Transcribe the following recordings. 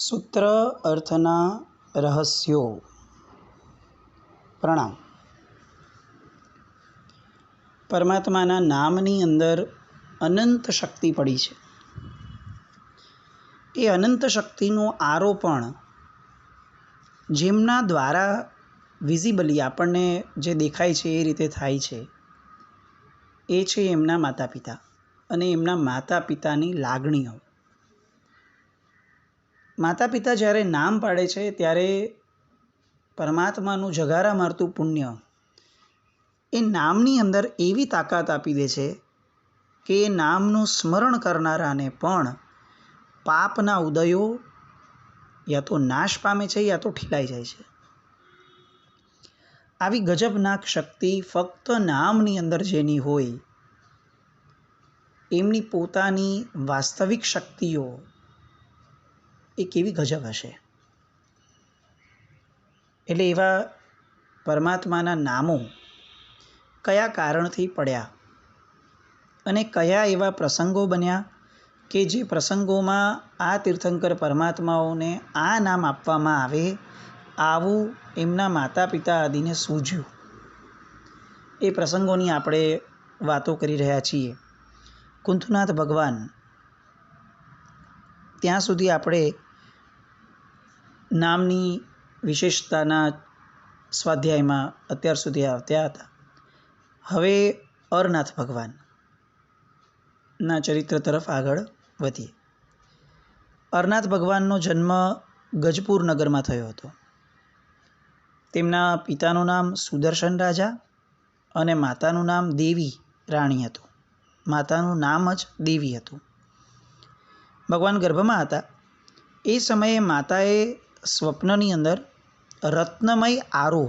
સૂત્ર અર્થના રહસ્યો. પ્રણામ. પરમાત્માના નામની અંદર અનંત શક્તિ પડી છે. એ અનંત શક્તિનું આરોપણ જેમના દ્વારા વિઝિબલી આપણને જે દેખાય છે એ રીતે થાય છે એ છે એમના માતા પિતા અને એમના માતા પિતાની લાગણીઓ. માતા પિતા જ્યારે નામ પાડે છે ત્યારે પરમાત્માનું જગારા મારતું પુણ્ય એ નામની અંદર એવી તાકાત આપી દે છે કે એ નામનું સ્મરણ કરનારાને પણ પાપના ઉદયો યા તો નાશ પામે છે યા તો ઠીલાઈ જાય છે. આવી ગજબનાક શક્તિ ફક્ત નામની અંદર જેની હોય એમની પોતાની વાસ્તવિક શક્તિઓ એ કેવી ગજબ હશે. એટલે એવા પરમાત્માના નામો કયા કારણથી પડ્યા અને કયા એવા પ્રસંગો બન્યા કે જે પ્રસંગોમાં આ તીર્થંકર પરમાત્માઓને આ નામ આપવામાં આવે, આવું એમના માતા પિતા આદિને સૂઝ્યું. એ પ્રસંગોની આપણે વાતો કરી રહ્યા છીએ. કુંથનાથ ભગવાન ત્યાં સુધી આપણે નામની વિશેષતાના સ્વાધ્યાયમાં અત્યાર સુધી આવ્યા હતા. હવે અરનાથ ભગવાનના ચરિત્ર તરફ આગળ વધીએ. અરનાથ ભગવાનનો જન્મ ગજપુર નગરમાં થયો હતો. તેમના પિતાનું નામ સુદર્શન રાજા અને માતાનું નામ દેવી રાણી હતું. માતાનું નામ જ દેવી હતું. ભગવાન ગર્ભમાં હતા એ સમયે માતાએ સ્વપ્નની અંદર રત્નમય આરો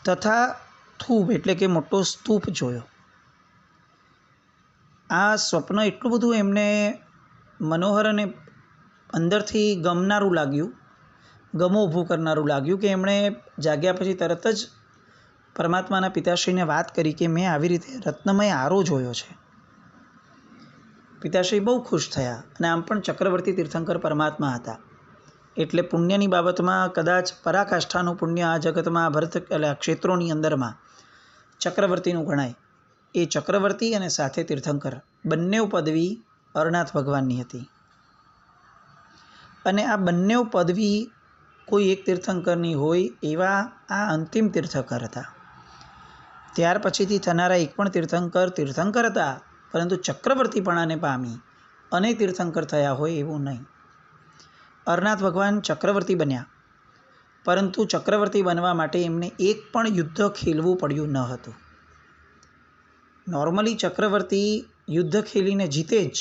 તથા થૂપ એટલે કે મોટો સ્તૂપ જોયો. આ સ્વપ્ન એટલું બધું એમને મનોહર અને અંદરથી ગમનારું લાગ્યું, ગમો ઊભું કરનારું લાગ્યું કે એમણે જાગ્યા પછી તરત જ પરમાત્માના પિતાશ્રીને વાત કરી કે મેં આવી રીતે રત્નમય આરો જોયો છે. પિતાશ્રી બહુ ખુશ થયા અને આમ પણ ચક્રવર્તી તીર્થંકર પરમાત્મા હતા એટલે પુણ્યની બાબતમાં કદાચ પરાકાષ્ઠાનું પુણ્ય આ જગતમાં આ ભરત એટલે આ ક્ષેત્રોની અંદરમાં ચક્રવર્તીનું ગણાય. એ ચક્રવર્તી અને સાથે તીર્થંકર બંને પદવી અરનાથ ભગવાનની હતી અને આ બંને પદવી કોઈ એક તીર્થંકરની હોય એવા આ અંતિમ તીર્થંકર હતા. ત્યાર પછીથી થનારા એક પણ તીર્થંકર હતા પરંતુ ચક્રવર્તીપણાને પામી અને તીર્થંકર થયા હોય એવું નહીં. અરનાથ ભગવાન ચક્રવર્તી બન્યા પરંતુ ચક્રવર્તી બનવા માટે એમને એક પણ યુદ્ધ ખેલવું પડ્યું ન હતું. નોર્મલી ચક્રવર્તી યુદ્ધ ખેલીને જીતે જ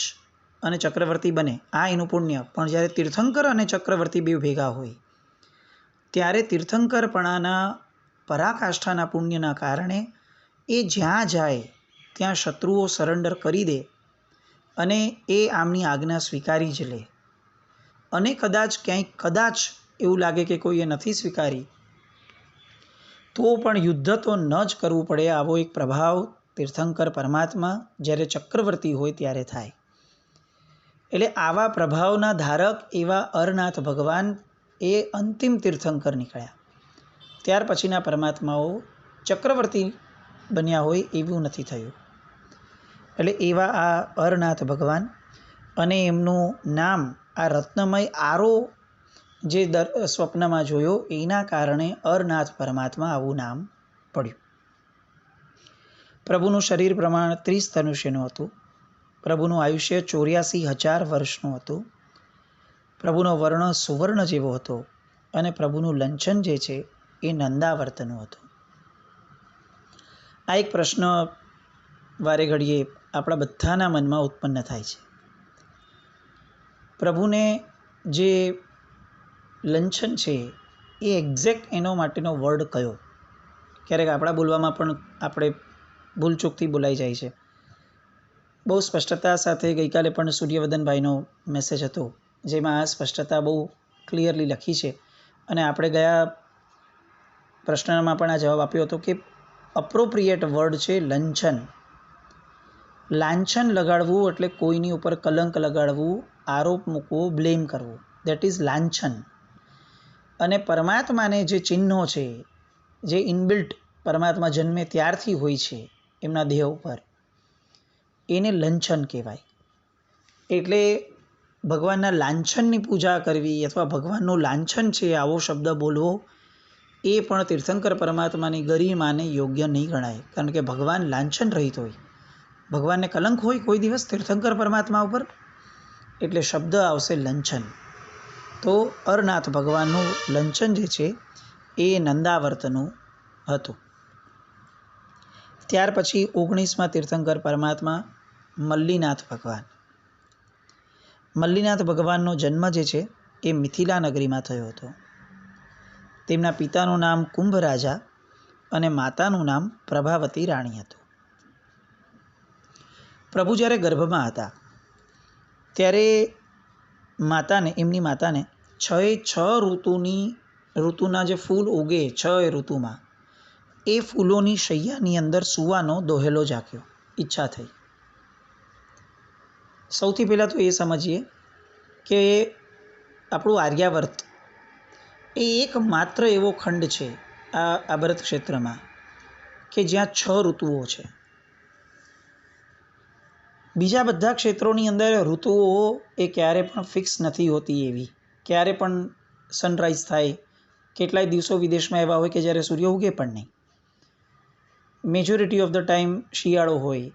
અને ચક્રવર્તી બને, આ એનું પુણ્ય. પણ જ્યારે તીર્થંકર અને ચક્રવર્તી બે ભેગા હોય ત્યારે તીર્થંકરપણાના પરાકાષ્ઠાના પુણ્યના કારણે એ જ્યાં જાય ત્યાં શત્રુઓ સરેન્ડર કરી દે અને એ આમની આજ્ઞા સ્વીકારી જ લે. અને કદાચ એવું લાગે કે કોઈએ નથી સ્વીકારી તો પણ યુદ્ધ તો ન જ કરવું પડે, આવો એક પ્રભાવ તીર્થંકર પરમાત્મા જ્યારે ચક્રવર્તી હોય ત્યારે થાય. એટલે આવા પ્રભાવના ધારક એવા અરનાથ ભગવાન એ અંતિમ તીર્થંકર નીકળ્યા. ત્યાર પછીના પરમાત્માઓ ચક્રવર્તી બન્યા હોય એવું નથી થયું. એટલે એવા આ અરનાથ ભગવાન અને એમનું નામ આ રત્નમય આરો જે સ્વપ્નમાં જોયો એના કારણે અરનાથ પરમાત્મા આવું નામ પડ્યું. પ્રભુનું શરીર પ્રમાણ 30 ધનુષ્યનું હતું. પ્રભુનું આયુષ્ય 84,000 વર્ષનું હતું. પ્રભુનો વર્ણ સુવર્ણ જેવો હતો અને પ્રભુનું લંચન જે છે એ નંદાવર્તનું હતું. આ એક પ્રશ્ન વારે ઘડીએ આપણા બધાના મનમાં ઉત્પન્ન થાય છે. પ્રભુને જે લંચન છે એ એક્ઝેક્ટ એનો માટેનો વર્ડ કયો? ક્યારેક આપણા બોલવામાં પણ આપણે ભૂલચૂકથી બોલાઈ જાય છે. બહુ સ્પષ્ટતા સાથે ગઈકાલે પણ સૂર્યવદનભાઈનો મેસેજ હતો જેમાં આ સ્પષ્ટતા બહુ ક્લિયરલી લખી છે અને આપણે ગયા પ્રશ્નમાં પણ આ જવાબ આપ્યો હતો કે અપ્રોપ્રિએટ વર્ડ છે લંચન. લાંછન લગાડવું એટલે કોઈની ઉપર કલંક લગાડવું, આરોપ મૂકવો, બ્લેમ કરવું, દેટ ઇઝ લાંછન. અને પરમાત્માને જે ચિહ્નો છે, જે ઇનબિલ્ટ પરમાત્મા જન્મે ત્યારથી હોય છે એમના દેહ ઉપર, એને લંછન કહેવાય. એટલે ભગવાનના લાંછનની પૂજા કરવી અથવા ભગવાનનું લાંછન છે આવો શબ્દ બોલવો એ પણ તીર્થંકર પરમાત્માની ગરિમાને યોગ્ય નહીં ગણાય. કારણ કે ભગવાન લાંછન રહિત હોય, ભગવાનને કલંક હોય કોઈ દિવસ તીર્થંકર પરમાત્મા ઉપર, એટલે શબ્દ આવશે લંછન. તો અરનાથ ભગવાનનું લંછન જે છે એ નંદાવર્તનું હતું. ત્યાર પછી 19મા તીર્થંકર પરમાત્મા મલ્લીનાથ ભગવાન. મલ્લીનાથ ભગવાનનો જન્મ જે છે એ મિથિલા નગરીમાં થયો હતો. તેમના પિતાનું નામ કુંભ રાજા અને માતાનું નામ પ્રભાવતી રાણી હતું. પ્રભુ જ્યારે ગર્ભમાં હતા ત્યારે એમની માતાને 6 ઋતુના જે ફૂલ ઉગે 6 ઋતુમાં, એ ફૂલોની શૈયાની અંદર સૂવાનો દોહેલો જાગ્યો, ઈચ્છા થઈ. સૌથી પહેલાં તો એ સમજીએ કે આપણું આર્યાવર્ત એ એકમાત્ર એવો ખંડ છે આ ભરત ક્ષેત્રમાં કે જ્યાં 6 ઋતુઓ છે. બીજા બધા ક્ષેત્રોની અંદર ઋતુઓ એ ક્યારે પણ ફિક્સ નથી હોતી. એવી ક્યારે પણ સનરાઈઝ થાય, કેટલાય દિવસો વિદેશમાં એવા હોય કે જ્યારે સૂર્ય ઉગે પણ નહીં. મેજોરિટી ઓફ ધ ટાઈમ શિયાળો હોય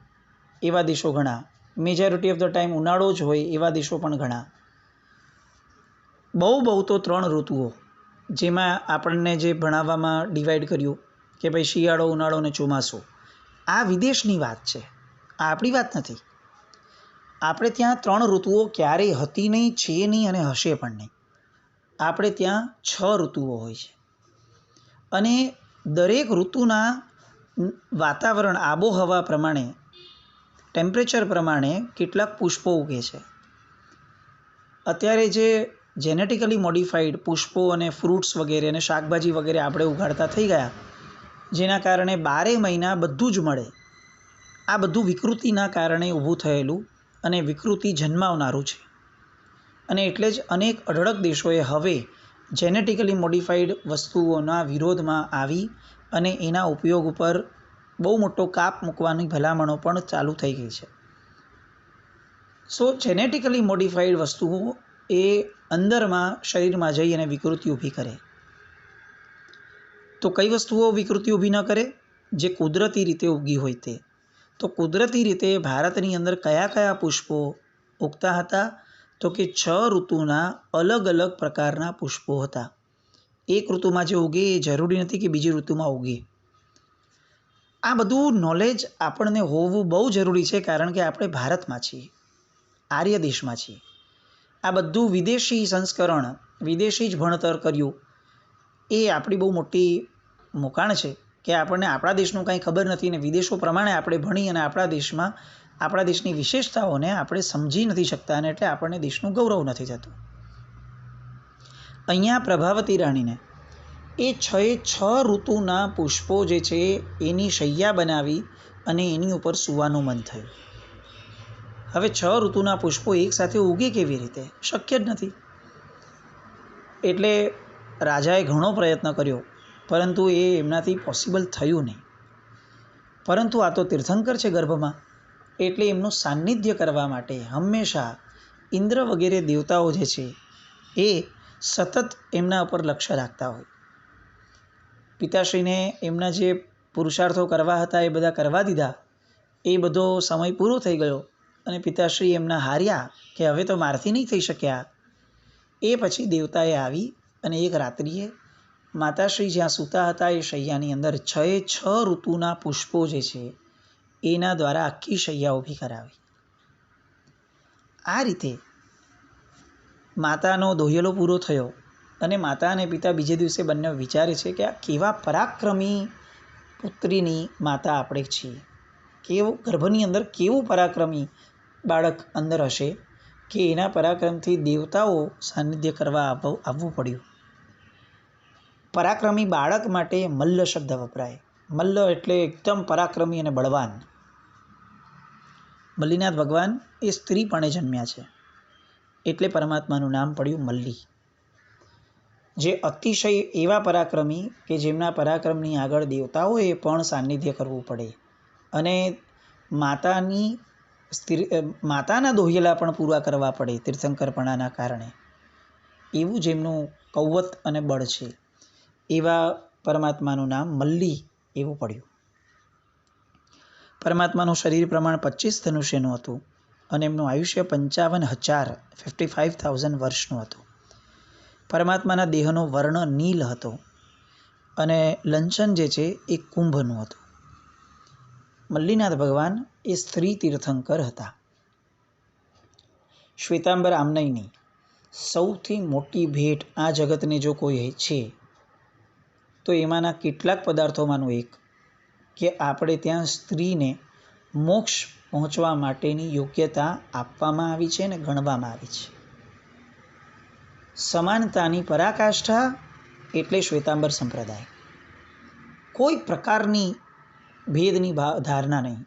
એવા દેશો ઘણા, મેજોરિટી ઓફ ધ ટાઈમ ઉનાળો જ હોય એવા દેશો પણ ઘણા. બહુ તો 3 ઋતુઓ, જેમાં આપણને જે ભણાવવામાં ડિવાઈડ કર્યું કે ભાઈ શિયાળો, ઉનાળો અને ચોમાસું, આ વિદેશની વાત છે, આ આપણી વાત નથી. આપણે ત્યાં 3 ઋતુઓ ક્યારેય હતી નહીં, છે નહીં અને હશે પણ નહીં. આપણે ત્યાં 6 ઋતુઓ હોય છે અને દરેક ઋતુના વાતાવરણ, આબોહવા પ્રમાણે, ટેમ્પરેચર પ્રમાણે કેટલાક પુષ્પો ઉગે છે. અત્યારે જે જેનેટિકલી મોડિફાઈડ પુષ્પો અને ફ્રૂટ્સ વગેરે અને શાકભાજી વગેરે આપણે ઉગાડતા થઈ ગયા, જેના કારણે 12 મહિના બધું જ મળે, આ બધું વિકૃતિના કારણે ઊભું થયેલું અને વિકૃતિ જન્માવનારું છે. અને એટલે જ અનેક અઢળક દેશોએ હવે જેનેટિકલી મોડિફાઈડ વસ્તુઓના વિરોધમાં આવી અને એના ઉપયોગ ઉપર બહુ મોટો કાપ મૂકવાની ભલામણો પણ ચાલુ થઈ ગઈ છે. સો જેનેટિકલી મોડિફાઈડ વસ્તુઓ એ અંદરમાં શરીરમાં જઈ અને વિકૃતિ ઊભી કરે. તો કઈ વસ્તુઓ વિકૃતિ ઊભી ન કરે? જે કુદરતી રીતે ઉગી હોય તે. તો કુદરતી રીતે ભારતની અંદર કયા પુષ્પો ઉગતા હતા? તો કે 6 ઋતુના અલગ અલગ પ્રકારના પુષ્પો હતા. એક ઋતુમાં જે ઉગે એ જરૂરી નથી કે બીજી ઋતુમાં ઉગે. આ બધું નોલેજ આપણને હોવું બહુ જરૂરી છે, કારણ કે આપણે ભારતમાં છીએ, આર્ય દેશમાં છીએ. આ બધું વિદેશી સંસ્કરણ, વિદેશી જ ભણતર કર્યું, એ આપણી બહુ મોટી મોકાણ છે કે આપણને આપણા દેશનું કાંઈ ખબર નથી અને વિદેશો પ્રમાણે આપણે ભણી અને આપણા દેશની વિશેષતાઓને આપણે સમજી નથી શકતા અને એટલે આપણને દેશનું ગૌરવ નથી થતું. અહીંયા પ્રભાવતી રાણીને એ 6 ઋતુના પુષ્પો જે છે એની શૈયા બનાવી અને એની ઉપર સૂવાનું મન થયું. હવે 6 ઋતુના પુષ્પો એકસાથે ઉગે કેવી રીતે? શક્ય જ નથી. એટલે રાજાએ ઘણો પ્રયત્ન કર્યો, પરંતુ એ એમનાથી પોસિબલ થયું નહીં. પરંતુ આ તો તીર્થંકર છે ગર્ભમાં, એટલે એમનું સાન્નિધ્ય કરવા માટે હંમેશા ઇન્દ્ર વગેરે દેવતાઓ જે છે એ સતત એમના ઉપર લક્ષ્ય રાખતા હોય. પિતાશ્રીને એમના જે પુરુષાર્થો કરવા હતા એ બધા કરવા દીધા. એ બધો સમય પૂરો થઈ ગયો અને પિતાશ્રી એમના હાર્યા કે હવે તો મારથી નહીં થઈ શક્યા. એ પછી દેવતાએ આવી અને એક રાત્રિએ માતાશ્રી જ્યાં સૂતા હતા એ શૈયાની અંદર 6 ઋતુના પુષ્પો જે છે એના દ્વારા આખી શૈયા ઊભી કરાવી. આ રીતે માતાનો દોહેલો પૂરો થયો અને માતા અને પિતા બીજે દિવસે બંને વિચારે છે કે આ કેવા પરાક્રમી પુત્રીની માતા આપણે છીએ, કેવું ગર્ભની અંદર કેવું પરાક્રમી બાળક અંદર હશે કે એના પરાક્રમથી દેવતાઓ સાનિધ્ય કરવા આવવું પડ્યું. પરાક્રમી બાળક માટે મલ્લ શબ્દ વપરાય. મલ્લ એટલે એકદમ પરાક્રમી અને બળવાન. મલ્લીનાથ ભગવાન એ સ્ત્રીપણે જન્મ્યા છે, એટલે પરમાત્માનું નામ પડ્યું મલ્લી. જે અતિશય એવા પરાક્રમી કે જેમના પરાક્રમની આગળ દેવતાઓએ પણ સાન્નિધ્ય કરવું પડે અને માતાના દોહિલા પણ પૂરા કરવા પડે તીર્થંકરપણાના કારણે, એવું જેમનું કૌવત અને બળ છે, એવા પરમાત્માનું નામ મલ્લી એવું પડ્યું. પરમાત્માનું શરીર પ્રમાણ 25 ધનુષ્યનું હતું અને એમનું આયુષ્ય 55,000 વર્ષનું હતું. પરમાત્માના દેહનો વર્ણ નીલ હતો અને લંચન જે છે એ કુંભનું હતું. મલ્લીનાથ ભગવાન એ સ્ત્રી તીર્થંકર હતા. શ્વેતાંબર આમનઈની સૌથી મોટી ભેટ આ જગતને જો કોઈ છે તો એમાંના કેટલાક પદાર્થોમાંનું એક કે આપણે ત્યાં સ્ત્રીને મોક્ષ પહોંચવા માટેની યોગ્યતા આપવામાં આવી છે અને ગણવામાં આવી છે. સમાનતાની પરાકાષ્ઠા એટલે શ્વેતાંબર સંપ્રદાય. કોઈ પ્રકારની ભેદની ધારણા નહીં.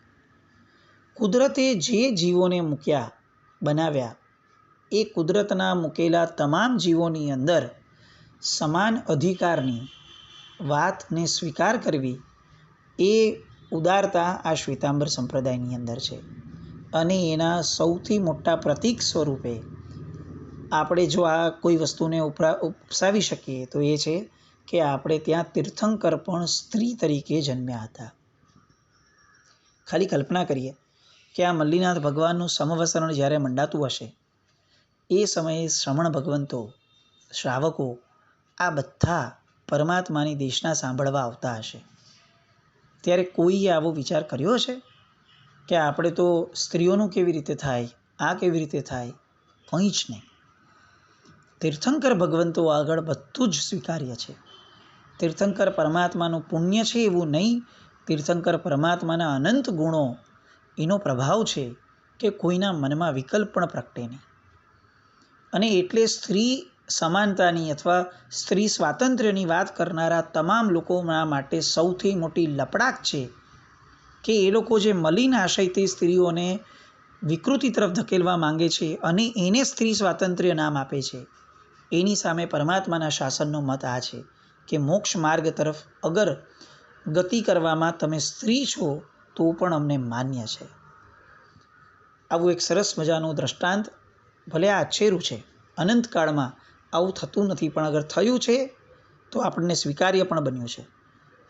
કુદરતે જે જીવોને બનાવ્યા એ કુદરતના મૂકેલા તમામ જીવોની અંદર સમાન અધિકારની વાતને સ્વીકાર કરવી એ ઉદારતા આ શ્વેતાંબર સંપ્રદાયની અંદર છે. અને એના સૌથી મોટા પ્રતીક સ્વરૂપે આપણે જો આ કોઈ વસ્તુને ઉપસાવી શકીએ તો એ છે કે આપણે ત્યાં તીર્થંકર પણ સ્ત્રી તરીકે જન્મ્યા હતા. ખાલી કલ્પના કરીએ કે આ મલ્લીનાથ ભગવાનનું સમવસરણ જ્યારે મંડાતું હશે એ સમયે શ્રમણ ભગવંતો, શ્રાવકો આ બધા પરમાત્માની દેશના સાંભળવા આવતા હશે. ત્યારે કોઈએ આવો વિચાર કર્યો હશે કે આપણે તો સ્ત્રીઓનું કેવી રીતે થાય, આ કેવી રીતે થાય? કંઈ જ નહીં. તીર્થંકર ભગવંતો આગળ બધું જ સ્વીકાર્ય છે. તીર્થંકર પરમાત્માનું પુણ્ય છે એવું નહીં, તીર્થંકર પરમાત્માના અનંત ગુણો એનો પ્રભાવ છે કે કોઈના મનમાં વિકલ્પ પણ પ્રગટે નહીં. અને એટલે સ્ત્રી સમાનતાની અથવા સ્ત્રી સ્વાતંત્ર્યની વાત કરનારા તમામ લોકોના માટે સૌથી મોટી લપડાક છે કે એ લોકો જે મલિન આશયથી સ્ત્રીઓને વિકૃતિ તરફ ધકેલવા માંગે છે અને એને સ્ત્રી સ્વાતંત્ર્ય નામ આપે છે, એની સામે પરમાત્માના શાસનનો મત આ છે કે મોક્ષ માર્ગ તરફ અગર ગતિ કરવામાં તમે સ્ત્રી છો તો પણ અમને માન્ય છે. આવું એક સરસ મજાનું દ્રષ્ટાંત, ભલે આ આછેરું છે, અનંતકાળમાં આવું થતું નથી, પણ અગર થયું છે તો આપણને સ્વીકાર્ય પણ બન્યું છે.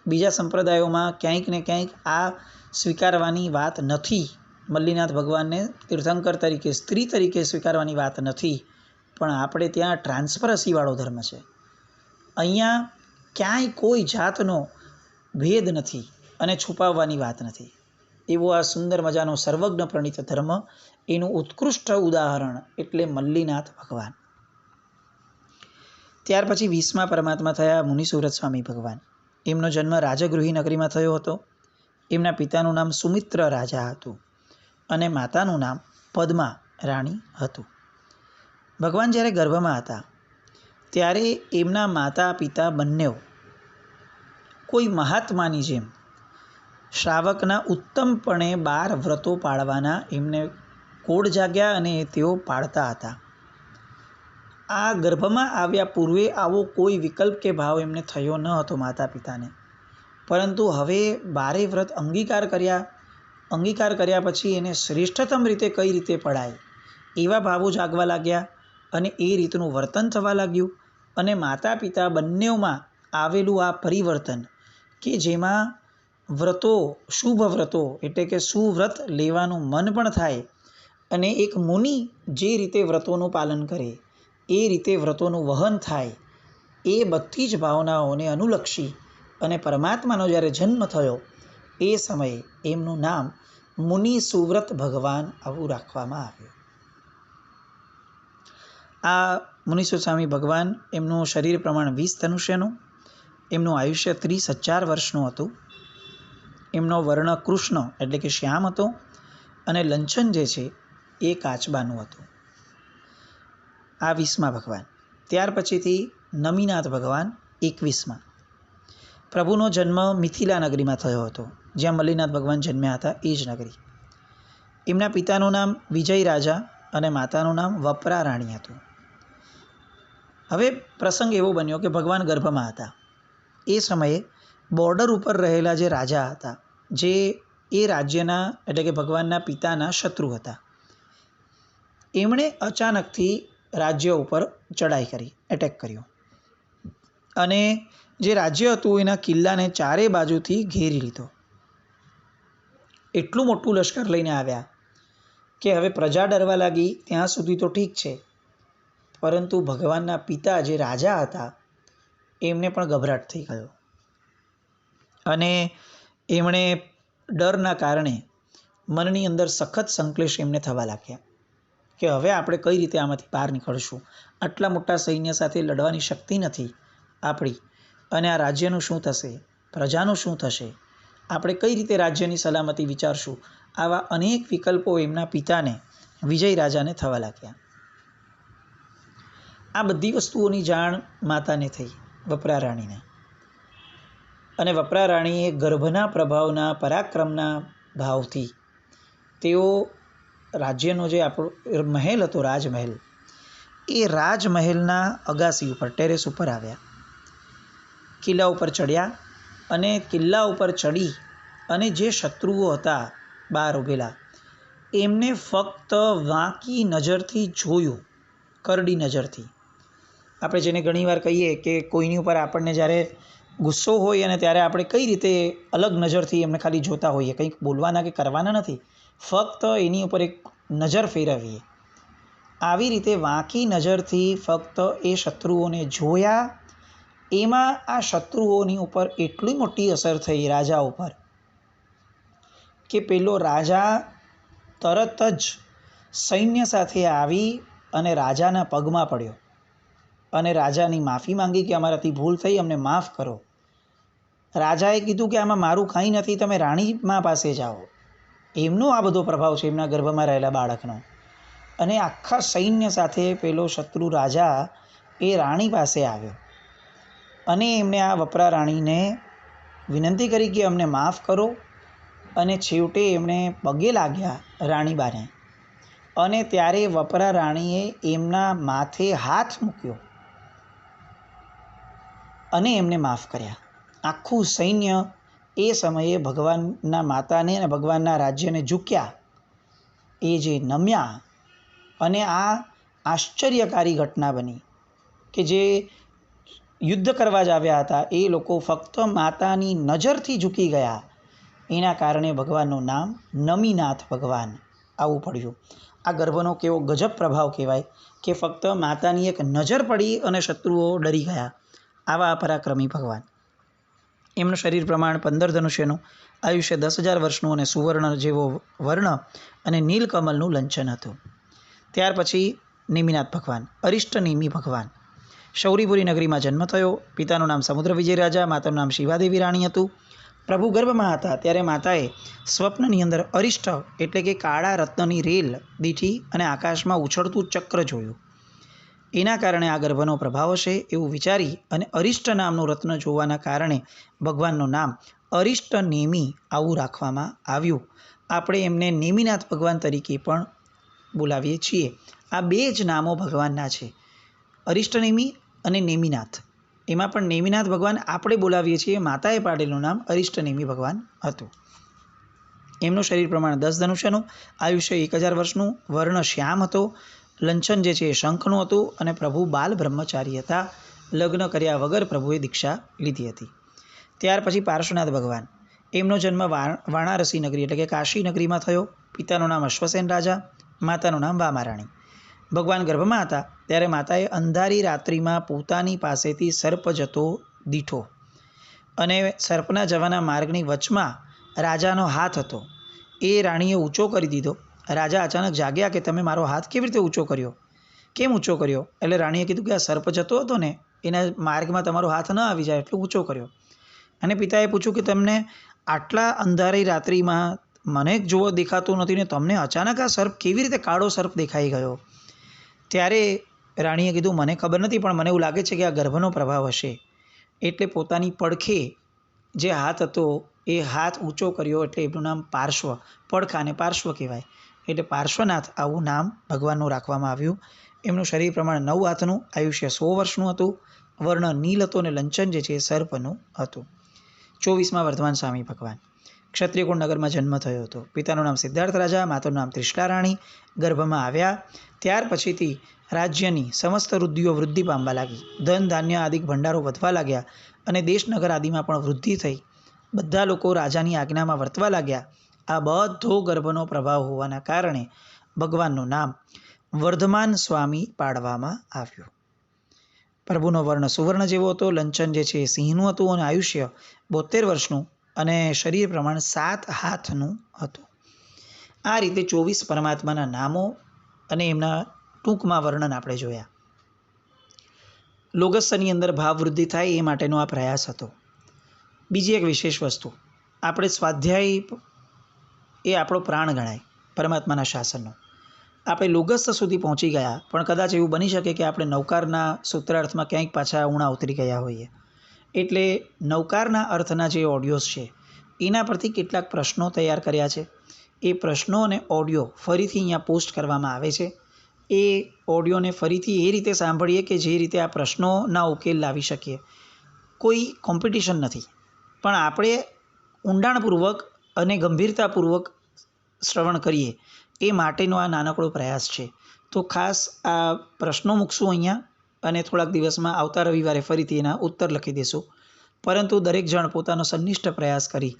બીજા સંપ્રદાયોમાં ક્યાંક ને ક્યાંક આ સ્વીકારવાની વાત નથી. મલ્લીનાથ ભગવાનને તીર્થંકર તરીકે, સ્ત્રી તરીકે સ્વીકારવાની વાત નથી, પણ આપણે ત્યાં ટ્રાન્સપરસીવાળો ધર્મ છે. અહીંયા ક્યાંય કોઈ જાતનો ભેદ નથી અને છુપાવવાની વાત નથી. એવો આ સુંદર મજાનો સર્વજ્ઞ પ્રણીત ધર્મ, એનું ઉત્કૃષ્ટ ઉદાહરણ એટલે મલ્લીનાથ ભગવાન. ત્યાર પછી 20મા પરમાત્મા થયા મુનિસુરત સ્વામી ભગવાન. એમનો જન્મ રાજગૃહી નગરીમાં થયો હતો. એમના પિતાનું નામ સુમિત્ર રાજા હતું અને માતાનું નામ પદ્મા રાણી હતું. ભગવાન જ્યારે ગર્ભમાં હતા ત્યારે એમના માતા પિતા બંને કોઈ મહાત્માની જેમ શ્રાવકના ઉત્તમપણે 12 વ્રતો પાળવાના એમને કોડ જાગ્યા અને તેઓ પાળતા હતા. આ ગર્ભમાં આવ્યા પૂર્વે આવો કોઈ વિકલ્પ કે ભાવ એમને થયો ન હતો માતા પિતાને, પરંતુ હવે 12 વ્રત અંગીકાર કર્યા પછી એને શ્રેષ્ઠતમ રીતે કઈ રીતે પડાય એવા ભાવો જાગવા લાગ્યા અને એ રીતનું વર્તન થવા લાગ્યું. અને માતા પિતા બંનેમાં આવેલું આ પરિવર્તન કે જેમાં વ્રતો, શુભ વ્રતો એટલે કે સુવ્રત લેવાનું મન પણ થાય અને એક મુનિ જે રીતે વ્રતોનું પાલન કરે એ રીતે વ્રતોનું વહન થાય, એ બધી જ ભાવનાઓને અનુલક્ષી અને પરમાત્માનો જ્યારે જન્મ થયો એ સમયે એમનું નામ મુનિ સુવ્રત ભગવાન આવું રાખવામાં આવ્યું. આ મુનિસુરત સ્વામી ભગવાન, એમનું શરીર પ્રમાણ 20 ધનુષ્યનું, એમનું આયુષ્ય 30,000 વર્ષનું હતું. એમનો વર્ણ કૃષ્ણ એટલે કે શ્યામ હતો અને લંચન જે છે એ કાચબાનું હતું. આ 20મા ભગવાન. ત્યાર પછીથી નમીનાથ ભગવાન 21મા. પ્રભુનો જન્મ મિથિલા નગરીમાં થયો હતો, જ્યાં મલ્લીનાથ ભગવાન જન્મ્યા હતા એ જ નગરી. એમના પિતાનું નામ વિજય રાજા અને માતાનું નામ વપરા રાણી હતું. હવે પ્રસંગ એવો બન્યો કે ભગવાન ગર્ભમાં હતા. એ સમયે બોર્ડર ઉપર રહેલા જે રાજા હતા, જે એ રાજ્યના એટલે કે ભગવાનના પિતાના શત્રુ હતા, એમણે અચાનકથી રાજ્ય ઉપર ચડાઈ કરી, એટેક કર્યો અને જે રાજ્ય હતું એના કિલ્લાને ચારે બાજુથી ઘેરી લીધો. એટલું મોટું લશ્કર લઈને આવ્યા કે હવે પ્રજા ડરવા લાગી. ત્યાં સુધી તો ઠીક છે, પરંતુ ભગવાનના પિતા જે રાજા હતા એમને પણ ગભરાટ થઈ ગયો અને એમણે ડરના કારણે મનની અંદર સખત સંકલેશ એમને થવા લાગ્યા કે હવે આપણે કઈ રીતે આમાંથી બહાર નીકળશું. આટલા મોટા સૈન્ય સાથે લડવાની શક્તિ નથી આપણી, અને આ રાજ્યનું શું થશે, પ્રજાનું શું થશે, આપણે કઈ રીતે રાજ્યની સલામતી વિચારશું. આવા અનેક વિકલ્પો એમના પિતાને વિજય રાજાને થવા લાગ્યા. આ બધી વસ્તુઓની જાણ માતાને થઈ, વપરા રાણીને. અને વપરા રાણીએ ગર્ભના પ્રભાવના પરાક્રમના ભાવથી તેઓ રાજ્યનો જે આપણો મહેલ હતો, રાજમહેલ, એ રાજમહેલના અગાસી ઉપર, ટેરેસ ઉપર આવ્યા, કિલ્લા ઉપર ચડ્યા અને કિલ્લા ઉપર ચડી અને જે શત્રુઓ હતા બહાર ઊભેલા એમને ફક્ત વાંકી નજરથી જોયું, કરડી નજરથી. આપણે જેને ઘણીવાર કહીએ કે કોઈની ઉપર આપણને જ્યારે ગુસ્સો હોય અને ત્યારે આપણે કઈ રીતે અલગ નજરથી એમને ખાલી જોતા હોઈએ, કંઈક બોલવાના કે કરવાના નથી, ફક્ત એની ઉપર એક નજર ફેરવીએ. આવી રીતે વાંકી નજરથી ફક્ત એ શત્રુઓને જોયા. એમાં આ શત્રુઓની ઉપર એટલી મોટી અસર થઈ રાજા ઉપર કે પેલો રાજા તરત જ સૈન્ય સાથે આવી અને રાજાના પગમાં પડ્યો અને રાજાની માફી માંગી કે અમારાથી ભૂલ થઈ, અમને માફ કરો. રાજાએ કીધું કે આમાં મારું કંઈ નથી, તમે રાણીમા પાસે જાઓ. એમનો આ બધો પ્રભાવ છે, એમના ગર્ભમાં રહેલા બાળકનો. અને આખા સૈન્ય સાથે પેલો શત્રુ રાજા એ રાણી પાસે આવ્યો અને એમણે આ વપરા રાણીને વિનંતી કરી કે અમને માફ કરો. અને છેવટે એમણે પગે લાગ્યા રાણીબાને અને ત્યારે વપરા રાણીએ એમના માથે હાથ મૂક્યો અને એમને માફ કર્યા. આખું સૈન્ય એ સમયે ભગવાનના માતાને અને ભગવાનના રાજ્યને ઝૂક્યા, એ જે નમ્યા. અને આ આશ્ચર્યકારી ઘટના બની કે જે યુદ્ધ કરવા જ આવ્યા હતા એ લોકો ફક્ત માતાની નજરથી ઝૂકી ગયા. એના કારણે ભગવાનનું નામ નમીનાથ ભગવાન આવું પડ્યું. આ ગર્ભનો કેવો ગજબ પ્રભાવ કહેવાય કે ફક્ત માતાની એક નજર પડી અને શત્રુઓ ડરી ગયા. આવા પરાક્રમી ભગવાન. એમનું શરીર પ્રમાણ 15 ધનુષ્યનું, આયુષ્ય 10,000 વર્ષનું અને સુવર્ણ જેવો વર્ણ અને નીલકમલનું લંચન હતું. ત્યાર પછી નેમિનાથ ભગવાન, અરિષ્ટ નેમી ભગવાન. શૌરીપુરી નગરીમાં જન્મ થયો. પિતાનું નામ સમુદ્ર વિજય રાજા, માતાનું નામ શિવાદેવી રાણી હતું. પ્રભુ ગર્ભમાં હતા ત્યારે માતાએ સ્વપ્નની અંદર અરિષ્ટ એટલે કે કાળા રત્નની રેલ દીઠી અને આકાશમાં ઉછળતું ચક્ર જોયું. એના કારણે આ ગર્ભનો પ્રભાવ હશે એવું વિચારી અને અરિષ્ટ નામનું રત્ન જોવાના કારણે ભગવાનનું નામ અરિષ્ટ નેમી આવું રાખવામાં આવ્યું. આપણે એમને નેમિનાથ ભગવાન તરીકે પણ બોલાવીએ છીએ. આ બે જ નામો ભગવાનના છે, અરિષ્ટ નેમી અને નેમિનાથ. એમાં પણ નેમિનાથ ભગવાન આપણે બોલાવીએ છીએ, માતાએ પાડેલું નામ અરિષ્ટ નેમી ભગવાન હતું. એમનું શરીર પ્રમાણ 10 ધનુષ્યનું, આયુષ્ય 1000 વર્ષનું, વર્ણ શ્યામ હતો, લંચન જે છે એ શંખનું હતું અને પ્રભુ બાલ બ્રહ્મચારી હતા. લગ્ન કર્યા વગર પ્રભુએ દીક્ષા લીધી હતી. ત્યાર પછી પાર્શ્વનાથ ભગવાન. એમનો જન્મ વારાણસી નગરી એટલે કે કાશી નગરીમાં થયો. પિતાનું નામ અશ્વસેન રાજા, માતાનું નામ વામારાણી. ભગવાન ગર્ભમાં હતા ત્યારે માતાએ અંધારી રાત્રિમાં પોતાની પાસેથી સર્પ જતો દીઠો અને સર્પના જવાના માર્ગની વચમાં રાજાનો હાથ હતો. એ રાણીએ ઊંચો કરી દીધો. રાજા અચાનક જાગ્યા કે તમે મારો હાથ કેવી રીતે ઊંચો કર્યો, કેમ ઊંચો કર્યો? એટલે રાણીએ કીધું કે આ સર્પ જતો હતો ને એના માર્ગમાં તમારો હાથ ન આવી જાય એટલે ઊંચો કર્યો. અને પિતાએ પૂછ્યું કે તમને આટલા અંધારી રાત્રિમાં મને જોવો દેખાતું નથી ને તમને અચાનક આ સર્પ કેવી રીતે કાળો સર્પ દેખાઈ ગયો? ત્યારે રાણીએ કીધું મને ખબર નથી, પણ મને એવું લાગે છે કે આ ગર્ભનો પ્રભાવ હશે. એટલે પોતાની પડખે જે હાથ હતો એ હાથ ઊંચો કર્યો એટલે એનું નામ પાર્શ્વ, પડખા અને પાર્શ્વ કહેવાય. એટલે પાર્શ્વનાથ આવું નામ ભગવાનનું રાખવામાં આવ્યું. એમનું શરીર પ્રમાણે 9 હાથનું, આયુષ્ય 100 વર્ષનું હતું, વર્ણ નીલ હતો અને લંચન જે છે એ સર્પનું હતું. 24માં વર્ધમાન સ્વામી ભગવાન. ક્ષત્રિયકુળ નગરમાં જન્મ થયો હતો. પિતાનું નામ સિદ્ધાર્થ રાજા, માતાનું નામ ત્રિશલા રાણી. ગર્ભમાં આવ્યા ત્યાર પછીથી રાજ્યની સમસ્ત વૃદ્ધિઓ વૃદ્ધિ પામવા લાગી. ધન ધાન્ય આદિ ભંડારો વધવા લાગ્યા અને દેશનગર આદિમાં પણ વૃદ્ધિ થઈ. બધા લોકો રાજાની આજ્ઞામાં વર્તવા લાગ્યા. આ બધો ગર્ભનો પ્રભાવ હોવાના કારણે ભગવાનનું નામ વર્ધમાન સ્વામી પાડવામાં આવ્યું. પ્રભુનો વર્ણ સુવર્ણ જેવો હતો, લંચન જે છે એ સિંહનું હતું અને આયુષ્ય 72 વર્ષનું અને શરીર પ્રમાણ 7 હાથનું હતું. આ રીતે 24 પરમાત્માના નામો અને એમના ટૂંકમાં વર્ણન આપણે જોયા. લોગસની અંદર ભાવ વૃદ્ધિ થાય એ માટેનો આ પ્રયાસ હતો. બીજી એક વિશેષ વસ્તુ, આપણે સ્વાધ્યાય એ આપણો પ્રાણ ગણાય પરમાત્માના શાસનનો. આપણે લોગસ્થ સુધી પહોંચી ગયા પણ કદાચ એવું બની શકે કે આપણે નવકારના સૂત્રાર્થમાં ક્યાંક પાછા ઉણા ઉતરી ગયા હોઈએ. એટલે નવકારના અર્થના જે ઓડિયોઝ છે એના પરથી કેટલાક પ્રશ્નો તૈયાર કર્યા છે. એ પ્રશ્નો અને ઓડિયો ફરીથી અહીંયા પોસ્ટ કરવામાં આવે છે. એ ઓડિયોને ફરીથી એ રીતે સાંભળીએ કે જે રીતે આ પ્રશ્નોના ઉકેલ લાવી શકીએ. કોઈ કોમ્પિટિશન નથી, પણ આપણે ઊંડાણપૂર્વક અને ગંભીરતાપૂર્વક શ્રવણ કરીએ એ માટેનો આ નાનકડો પ્રયાસ છે. તો ખાસ આ પ્રશ્નો મૂકશું અહીંયા અને થોડાક દિવસમાં આવતા રવિવારે ફરીથી એના ઉત્તર લખી દઈશું. પરંતુ દરેક જણ પોતાનો સંનિષ્ઠ પ્રયાસ કરી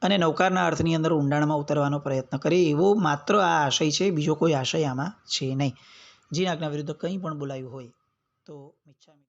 અને નવકારના અર્થની અંદર ઊંડાણમાં ઉતરવાનો પ્રયત્ન કરે એવો માત્ર આ આશય છે. બીજો કોઈ આશય આમાં છે નહીં. જીન આજ્ઞા વિરુદ્ધ કંઈ પણ બોલાયું હોય તો મિચ્છામી.